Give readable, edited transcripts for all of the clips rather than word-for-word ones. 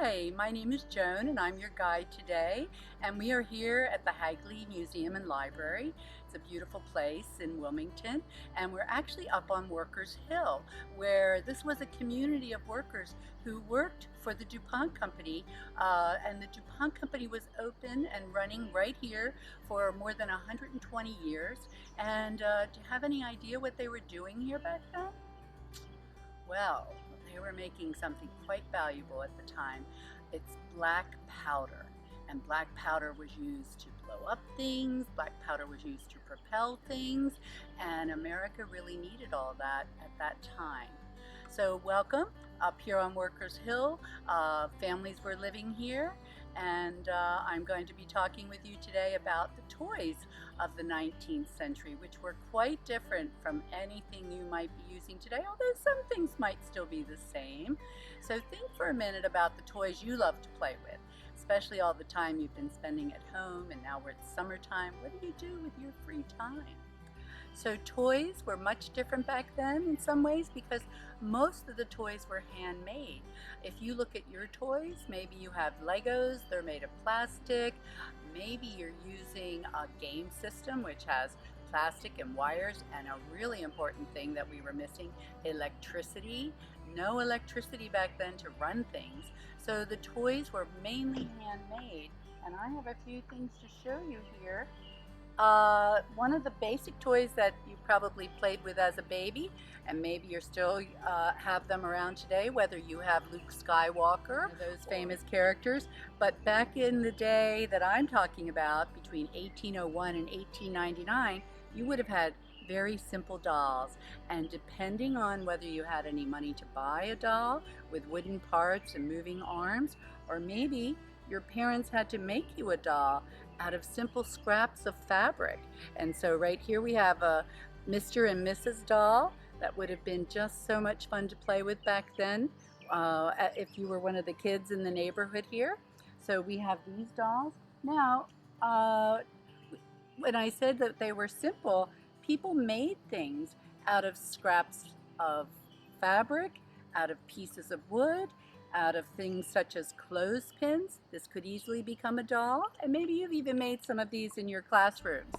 Hi, my name is Joan and I'm your guide today, and we are here at the Hagley Museum and Library. It's a beautiful place in Wilmington, and we're actually up on Workers Hill, where this was a community of workers who worked for the DuPont Company, and the DuPont Company was open and running right here for more than 120 years. And do you have any idea what they were doing here back then? Well, they were making something quite valuable at the time. It's black powder. And black powder was used to blow up things, black powder was used to propel things, and America really needed all that at that time. So welcome up here on Workers Hill. Families were living here, and I'm going to be talking with you today about the toys of the 19th century, which were quite different from anything you might be using today, although some things might still be the same. So think for a minute about the toys you love to play with, especially all the time you've been spending at home, and now we're at summertime. What do you do with your free time? So toys were much different back then in some ways because most of the toys were handmade. If you look at your toys, maybe you have Legos, they're made of plastic. Maybe you're using a game system which has plastic and wires, and a really important thing that we were missing, electricity. No electricity back then to run things. So the toys were mainly handmade, and I have a few things to show you here. One of the basic toys that you probably played with as a baby, and maybe you're still have them around today, whether you have Luke Skywalker, those famous characters. But back in the day that I'm talking about, between 1801 and 1899, you would have had very simple dolls, and depending on whether you had any money to buy a doll with wooden parts and moving arms, or maybe your parents had to make you a doll out of simple scraps of fabric. And so right here we have a Mr. and Mrs. doll that would have been just so much fun to play with back then, if you were one of the kids in the neighborhood here. So we have these dolls. Now, when I said that they were simple, people made things out of scraps of fabric, out of pieces of wood, out of things such as clothespins. This could easily become a doll, and maybe you've even made some of these in your classrooms.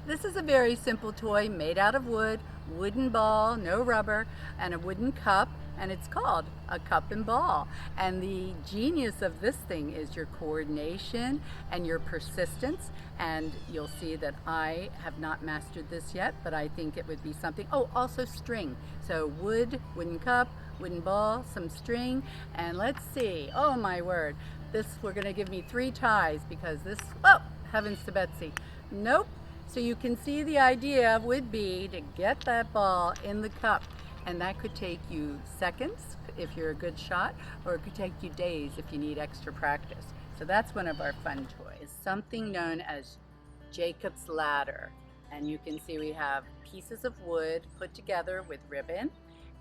This is a very simple toy made out of wood, wooden ball, no rubber, and a wooden cup, and it's called a cup and ball. And the genius of this thing is your coordination and your persistence, and you'll see that I have not mastered this yet, but I think it would be something. Oh, also string. So wood, wooden cup, wooden ball, some string, and let's see. Oh my word, this, we're gonna give me 3 ties because this, oh, heavens to Betsy. Nope. So you can see the idea would be to get that ball in the cup, and that could take you seconds if you're a good shot, or it could take you days if you need extra practice. So that's one of our fun toys. Something known as Jacob's ladder. And you can see we have pieces of wood put together with ribbon,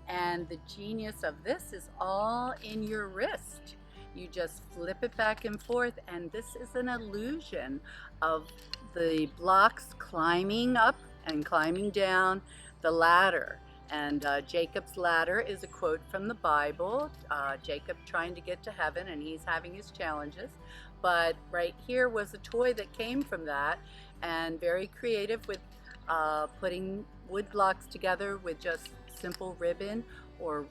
and the genius of this is all in your wrist. You just flip it back and forth, and this is an illusion of the blocks climbing up and climbing down the ladder. And Jacob's ladder is a quote from the Bible. Jacob trying to get to heaven, and he's having his challenges. But right here was a toy that came from that, and very creative with putting wood blocks together with just simple ribbon or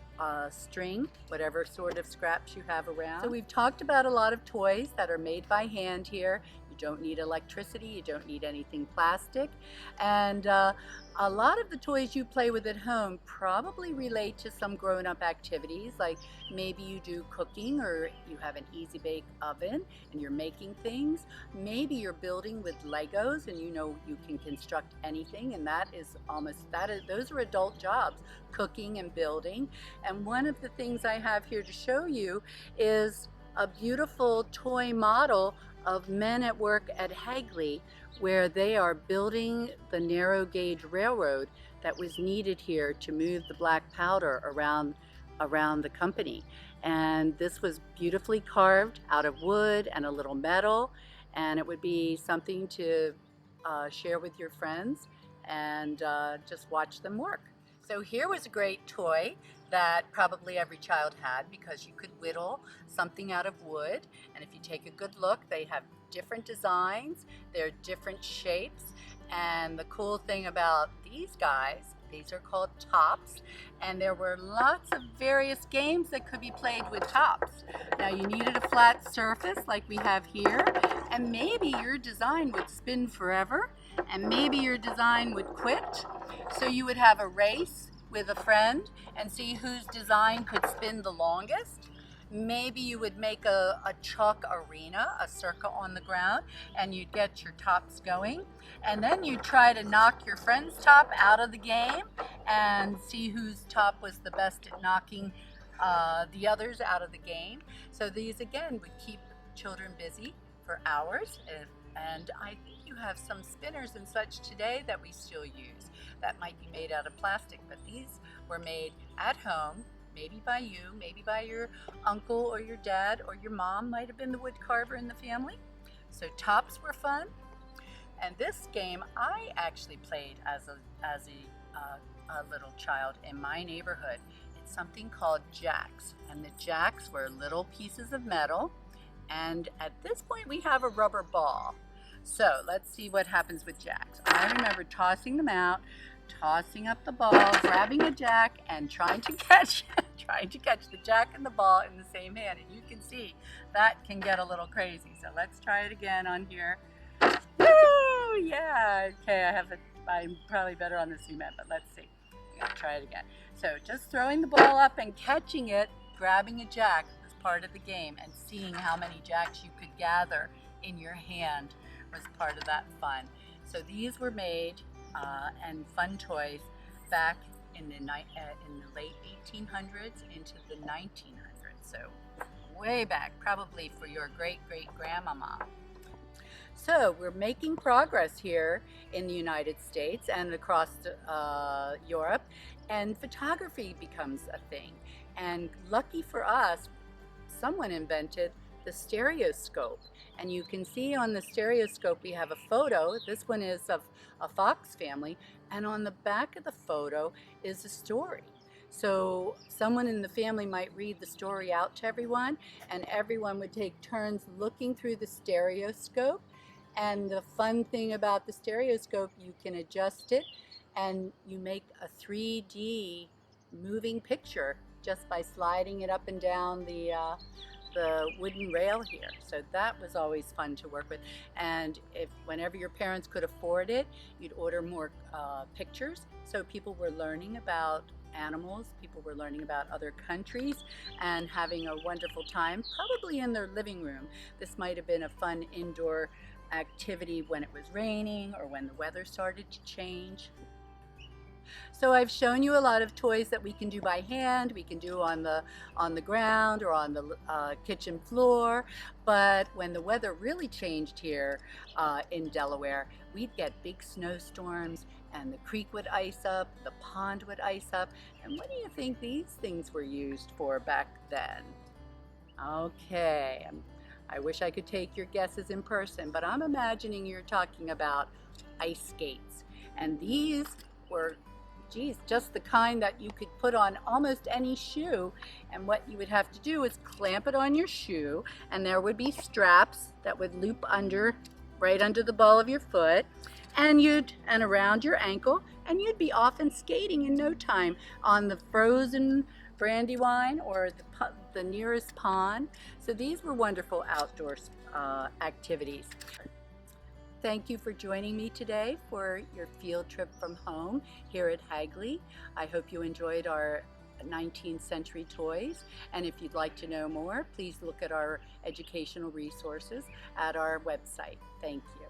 string, whatever sort of scraps you have around. So we've talked about a lot of toys that are made by hand here. You don't need electricity, you don't need anything plastic, and a lot of the toys you play with at home probably relate to some grown-up activities, like maybe you do cooking, or you have an easy bake oven and you're making things. Maybe you're building with Legos and you know you can construct anything, and that is those are adult jobs, cooking and building. And one of the things I have here to show you is a beautiful toy model of men at work at Hagley, where they are building the narrow gauge railroad that was needed here to move the black powder around the company. And this was beautifully carved out of wood and a little metal, and it would be something to share with your friends and just watch them work. So here was a great toy that probably every child had, because you could whittle something out of wood, and if you take a good look, they have different designs, they're different shapes, and the cool thing about these guys, these are called tops, and there were lots of various games that could be played with tops. Now you needed a flat surface like we have here, and maybe your design would spin forever, and maybe your design would quit. So you would have a race with a friend and see whose design could spin the longest. Maybe you would make a chalk arena, a circle on the ground, and you'd get your tops going. And then you'd try to knock your friend's top out of the game and see whose top was the best at knocking the others out of the game. So these again would keep children busy for hours. And I think you have some spinners and such today that we still use that might be made out of plastic, but these were made at home, maybe by you, maybe by your uncle or your dad, or your mom might have been the wood carver in the family. So tops were fun. And this game I actually played as a little child in my neighborhood. It's something called jacks, and the jacks were little pieces of metal, and at this point we have a rubber ball. So let's see what happens with jacks. I remember tossing them out, tossing up the ball, grabbing a jack, and trying to catch the jack and the ball in the same hand. And you can see that can get a little crazy. So let's try it again on here. Woo! Yeah. Okay, I'm probably better on the cement, but let's see. I'm gonna try it again. So just throwing the ball up and catching it, grabbing a jack was part of the game, and seeing how many jacks you could gather in your hand was part of that fun. So these were made and fun toys back in the late 1800s into the 1900s. So way back, probably for your great-great-grandmama. So we're making progress here in the United States and across Europe, and photography becomes a thing. And lucky for us, someone invented the stereoscope, and you can see on the stereoscope we have a photo. This one is of a fox family, and on the back of the photo is a story. So someone in the family might read the story out to everyone, and everyone would take turns looking through the stereoscope. And the fun thing about the stereoscope, you can adjust it and you make a 3D moving picture just by sliding it up and down the wooden rail here. So that was always fun to work with. And whenever your parents could afford it, you'd order more pictures. So people were learning about animals, people were learning about other countries and having a wonderful time, probably in their living room. This might have been a fun indoor activity when it was raining or when the weather started to change. So I've shown you a lot of toys that we can do by hand, we can do on the ground or on the kitchen floor, but when the weather really changed here in Delaware, we'd get big snowstorms and the creek would ice up, the pond would ice up, and what do you think these things were used for back then? Okay, I wish I could take your guesses in person, but I'm imagining you're talking about ice skates, and these were just the kind that you could put on almost any shoe, and what you would have to do is clamp it on your shoe, and there would be straps that would loop right under the ball of your foot, and around your ankle, and you'd be off and skating in no time on the frozen Brandywine or the nearest pond. So these were wonderful outdoor activities. Thank you for joining me today for your field trip from home here at Hagley. I hope you enjoyed our 19th century toys, and if you'd like to know more, please look at our educational resources at our website. Thank you.